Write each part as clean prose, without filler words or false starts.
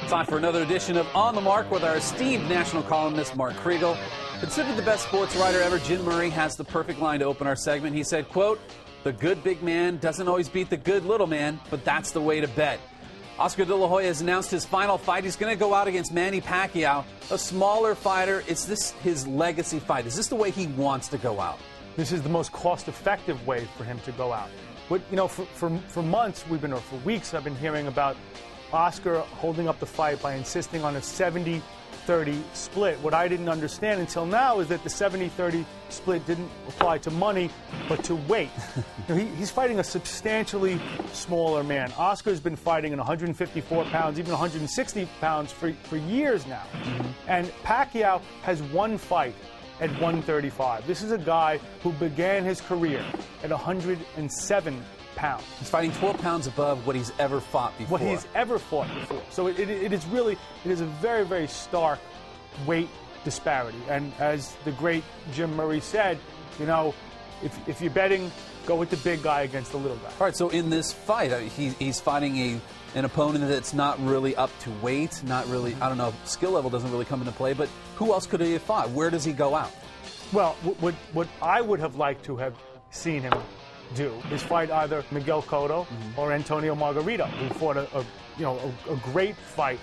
Time for another edition of On the Mark with our esteemed national columnist, Mark Kriegel. Considered the best sports writer ever, Jim Murray has the perfect line to open our segment. He said, quote, "The good big man doesn't always beat the good little man, but that's the way to bet." Oscar De La Hoya has announced his final fight. He's going to go out against Manny Pacquiao, a smaller fighter. Is this his legacy fight? Is this the way he wants to go out? This is the most cost-effective way for him to go out. But, you know, for months, or for weeks, I've been hearing about Oscar holding up the fight by insisting on a 70-30 split. What I didn't understand until now is that the 70-30 split didn't apply to money, but to weight. You know, he's fighting a substantially smaller man. Oscar's been fighting in 154 pounds, even 160 pounds for years now. And Pacquiao has one fight at 135. This is a guy who began his career at 107 pounds. He's fighting 12 pounds above what he's ever fought before. What he's ever fought before. So it is a very, very stark weight disparity. And as the great Jim Murray said, you know, if you're betting, go with the big guy against the little guy. All right, so in this fight, he's fighting an opponent that's not really up to weight, not really, I don't know, skill level doesn't really come into play, but who else could he have fought? Where does he go out? Well, what I would have liked to have seen him do is fight either Miguel Cotto or Antonio Margarito, who fought a great fight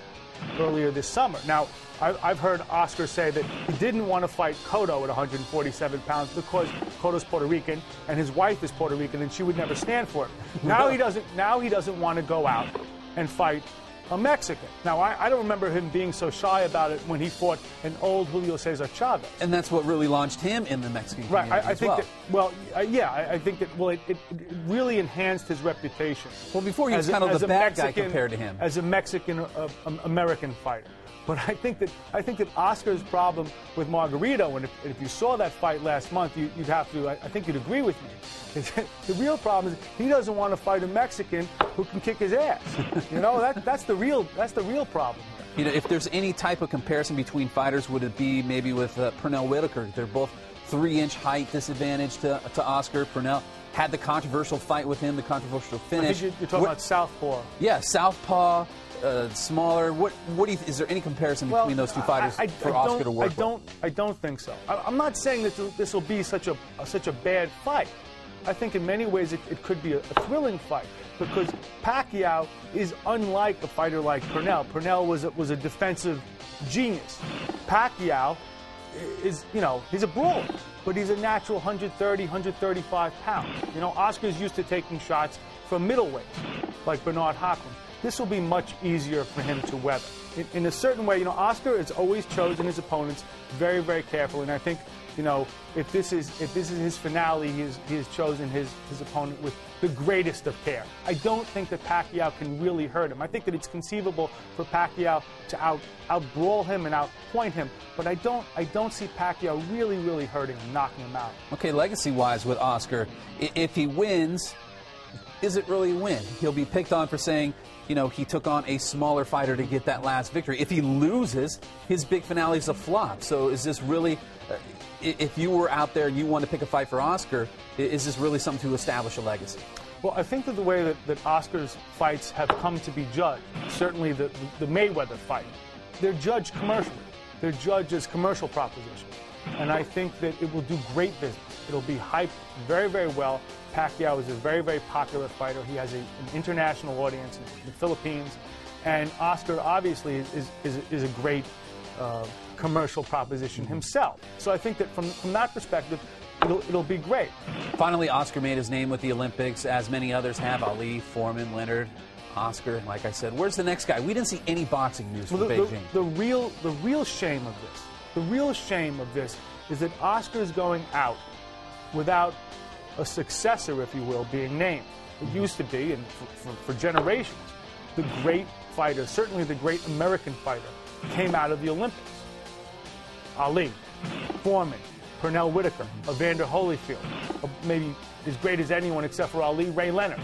earlier this summer. Now, I've heard Oscar say that he didn't want to fight Cotto at 147 pounds because Cotto's Puerto Rican and his wife is Puerto Rican and she would never stand for it. Now he doesn't want to go out and fight a Mexican. Now, I don't remember him being so shy about it when he fought an old Julio Cesar Chavez. And that's what really launched him in the Mexican community I think it really enhanced his reputation. Well, before he was kind of the bad guy compared to him. As a Mexican American fighter. But I think that Oscar's problem with Margarito, and if you saw that fight last month, you'd have to, I think you'd agree with me. The real problem is he doesn't want to fight a Mexican who can kick his ass. You know, that's the real problem here. You know, if there's any type of comparison between fighters, would it be maybe with Pernell Whitaker? They're both 3-inch height disadvantage to Oscar. Pernell had the controversial fight with him, the controversial finish. I think you're talking about southpaw. Yeah, southpaw, smaller. Is there any comparison between those two fighters for Oscar to work with? I don't think so. I'm not saying that this will be such a bad fight. I think in many ways it could be a thrilling fight because Pacquiao is unlike a fighter like Pernell. Pernell was a defensive genius. Pacquiao is, you know, he's a brawler, but he's a natural 130, 135 pounds. You know, Oscar's used to taking shots from middleweights like Bernard Hopkins. This will be much easier for him to weather. In a certain way, you know, Oscar has always chosen his opponents very, very carefully, and I think, you know, if this is his finale, he has chosen his opponent with the greatest of care. I don't think that Pacquiao can really hurt him. I think that it's conceivable for Pacquiao to out-brawl him and out-point him, but I don't see Pacquiao really hurting him, knocking him out. Okay, legacy-wise with Oscar, if he wins, is it really a win? He'll be picked on for saying, you know, he took on a smaller fighter to get that last victory. If he loses, his big finale is a flop. So is this really, if you were out there and you wanted to pick a fight for Oscar, is this really something to establish a legacy? Well, I think that the way that Oscar's fights have come to be judged, certainly the Mayweather fight, they're judged commercially. They're judged as commercial propositions. And I think that it will do great business. It'll be hyped very, very well. Pacquiao is a very, very popular fighter. He has an international audience in the Philippines. And Oscar, obviously, is a great commercial proposition himself. So I think that from that perspective, it'll be great. Finally, Oscar made his name with the Olympics, as many others have. Ali, Foreman, Leonard, Oscar. Like I said, where's the next guy? We didn't see any boxing news from Beijing. The real shame of this is that Oscar is going out without a successor, if you will, being named. It used to be, and for generations, the great fighter, certainly the great American fighter, came out of the Olympics. Ali, Foreman, Pernell Whitaker, Evander Holyfield, maybe as great as anyone except for Ali, Ray Leonard.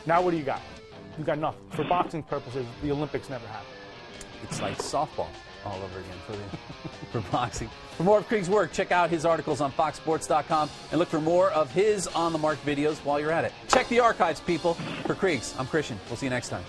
Now what do you got? You got nothing. For boxing purposes, the Olympics never happened. It's like softball all over again for boxing. For more of Krieg's work, check out his articles on FoxSports.com and look for more of his On the Mark videos while you're at it. Check the archives, people. For Krieg's, I'm Christian. We'll see you next time.